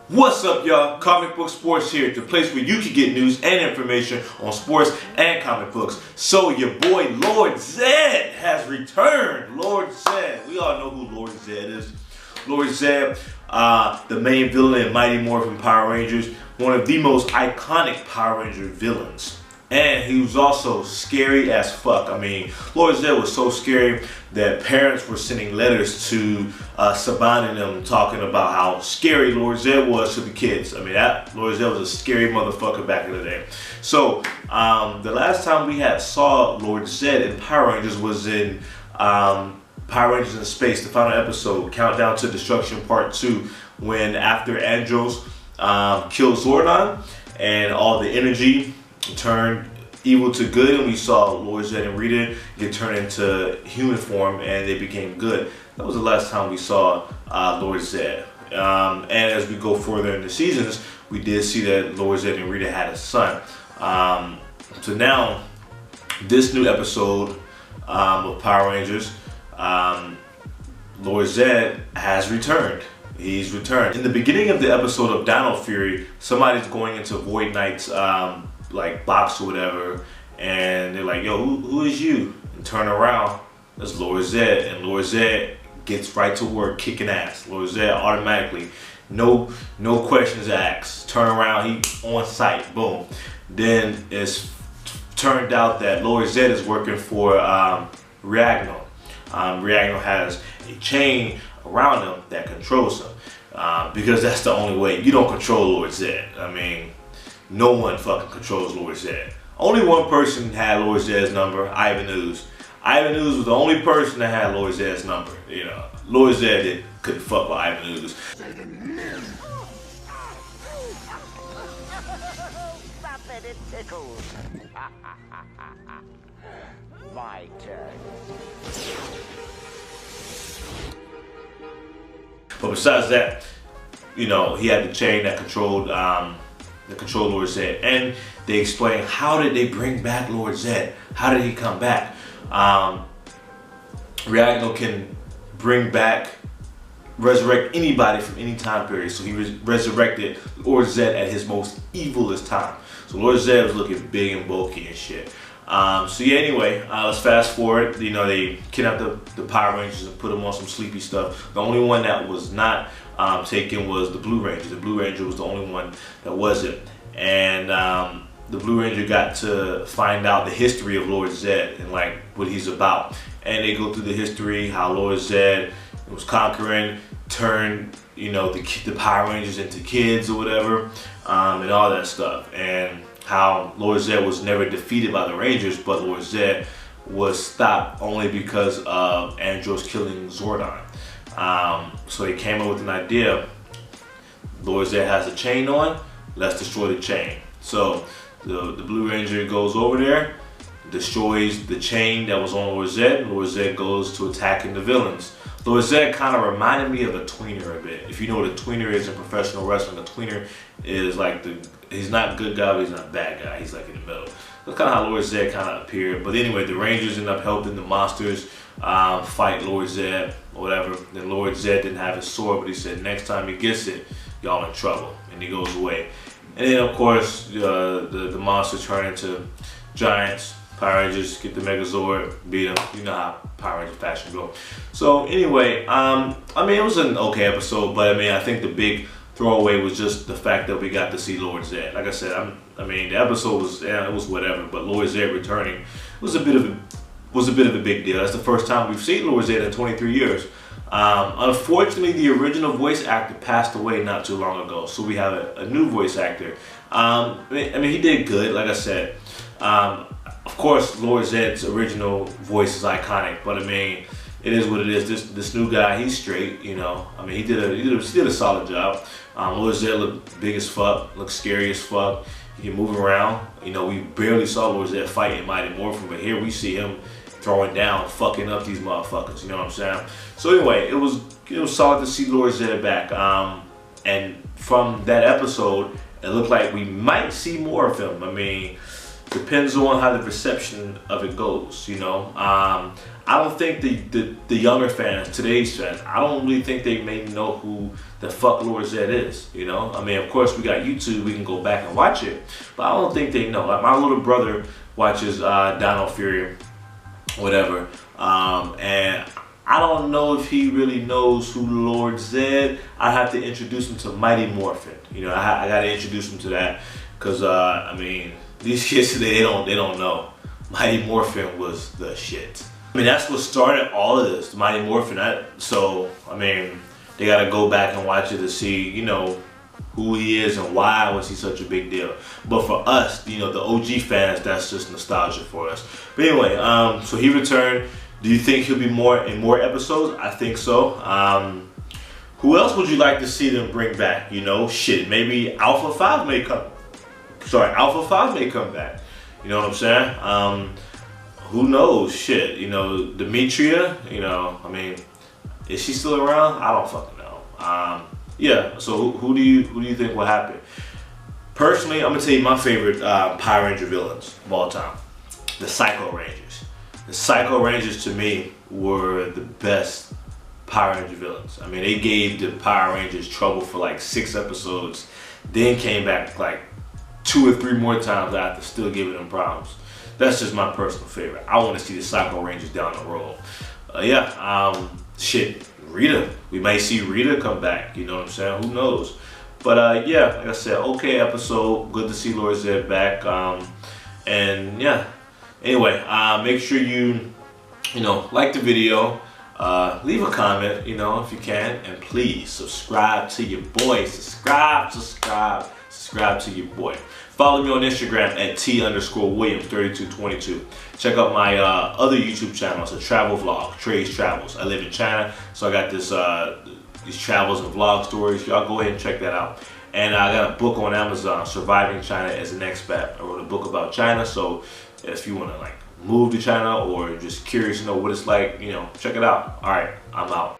What's up, y'all? Comic Book Sports here, the place where you can get news and information on sports and comic books. So your boy Lord Zedd has returned. Lord Zedd. We all know who Lord Zedd is. Lord Zedd, the main villain in Mighty Morphin Power Rangers, one of the most iconic Power Ranger villains. And he was also scary as fuck. I mean, Lord Zedd was so scary that parents were sending letters to Saban and them talking about how scary Lord Zedd was to the kids. I mean, that Lord Zedd was a scary motherfucker back in the day. So, the last time we saw Lord Zedd in Power Rangers was in Power Rangers in Space, the final episode, Countdown to Destruction Part 2, when after Andros killed Zordon and all the energy turned evil to good, and we saw Lord Zedd and Rita get turned into human form and they became good. That was the last time we saw Lord Zedd. And as we go further in the seasons, we did see that Lord Zedd and Rita had a son. So now, this new episode of Power Rangers, Lord Zedd has returned. He's returned. In the beginning of the episode of Dino Fury, somebody's going into Void Knight's like box or whatever, and they're like, yo, who is you? And turn around, that's Lord Zedd, and Lord Zedd gets right to work kicking ass. Lord Zedd automatically, no questions asked, turn around, he on site, boom. Then it's turned out that Lord Zedd is working for Ragno. Ragno has a chain around him that controls him, because that's the only way. You don't control Lord Zedd. I mean, no one fucking controls Lord Zedd. Only one person had Lord Zedd's number, Ivan Ooze. Ivan Ooze was the only person that had Lord Zedd's number. You know, Lord Zedd couldn't fuck with Ivan Ooze. Stop it, it tickles. My turn. But besides that, you know, he had the chain that controlled Lord Zedd, and they explain how did they bring back Lord Zedd? How did he come back? Ragno can resurrect anybody from any time period. So he resurrected Lord Zedd at his most evilest time. So Lord Zedd was looking big and bulky and shit. So yeah, anyway, let's fast forward. You know, they kidnapped the Power Rangers and put them on some sleepy stuff. The only one that was not taken was the Blue Ranger. The Blue Ranger was the only one that wasn't. And the Blue Ranger got to find out the history of Lord Zedd and like what he's about. And they go through the history, how Lord Zedd was conquering, turned, you know, the Power Rangers into kids or whatever, and all that stuff. And how Lord Zedd was never defeated by the Rangers, but Lord Zedd was stopped only because of Andros killing Zordon. So they came up with an idea. Lord Zedd has a chain on, let's destroy the chain. So the Blue Ranger goes over there, destroys the chain that was on Lord Zedd. Lord Zedd goes to attacking the villains. Lord Zedd kind of reminded me of a tweener a bit. If you know what a tweener is in professional wrestling, a tweener is like he's not good guy, but he's not bad guy. He's like in the middle. That's kind of how Lord Zedd kind of appeared. But anyway, the Rangers end up helping the monsters fight Lord Zedd or whatever. Then Lord Zedd didn't have his sword, but he said next time he gets it, y'all in trouble. And he goes away. And then of course, the monsters turn into giants. Power Rangers get the Megazord, beat them. You know how Power Ranger fashion go. So anyway, I mean, it was an okay episode, but I mean, I think the big throwaway was just the fact that we got to see Lord Zedd. Like I said, I mean, the episode was, yeah, it was whatever, but Lord Zedd returning was a bit of a big deal. That's the first time we've seen Lord Zedd in 23 years. Unfortunately, the original voice actor passed away not too long ago, so we have a new voice actor. I mean, he did good, like I said. Of course, Lord Zedd's original voice is iconic, but I mean, it is what it is. This new guy, he's straight, you know. I mean, he did a solid job. Lord Zedd looked big as fuck, looked scary as fuck. He can move around. You know, we barely saw Lord Zedd fight in Mighty Morphin, but here we see him throwing down, fucking up these motherfuckers. You know what I'm saying? So anyway, it was solid to see Lord Zedd back. And from that episode, it looked like we might see more of him. I mean, depends on how the reception of it goes, you know. I don't think the younger fans, today's fans, I don't really think they may know who the fuck Lord Zedd is, you know. I mean, of course, we got YouTube, we can go back and watch it, but I don't think they know. Like, my little brother watches Dino Fury, whatever, and I don't know if he really knows who Lord Zedd. I have to introduce him to Mighty Morphin. You know, I got to introduce him to that, because I mean, these kids today, they don't know. Mighty Morphin was the shit. I mean, that's what started all of this, Mighty Morphin. So I mean, they got to go back and watch it to see, you know, who he is and why was he such a big deal. But for us, you know, the OG fans, that's just nostalgia for us. But anyway, so he returned. Do you think he'll be in more episodes? I think so. Who else would you like to see them bring back? You know, shit, maybe Alpha 5 may come. Sorry, Alpha 5 may come back. You know what I'm saying? Who knows? Shit, you know, Demetria, you know, I mean, is she still around? I don't fucking know. Yeah, so who do you think will happen? Personally, I'm gonna tell you my favorite Power Ranger villains of all time. The Psycho Rangers. The Psycho Rangers, to me, were the best Power Ranger villains. I mean, they gave the Power Rangers trouble for like 6 episodes, then came back like 2 or 3 more times after, still giving them problems. That's just my personal favorite. I want to see the Psycho Rangers down the road. Shit, Rita. We might see Rita come back, you know what I'm saying? Who knows? But yeah, like I said, okay episode. Good to see Lord Zedd back. And yeah, anyway, make sure you know, like the video, leave a comment, you know, if you can, and please subscribe to your boy. Subscribe to your boy. Follow me on Instagram at T_Williams3222. Check out my other YouTube channel. It's a travel vlog, Trey's Travels. I live in China, so I got this these travels and vlog stories. Y'all go ahead and check that out. And I got a book on Amazon, Surviving China as an Expat. I wrote a book about China, so if you want to like move to China or just curious to know what it's like, you know, check it out. All right, I'm out.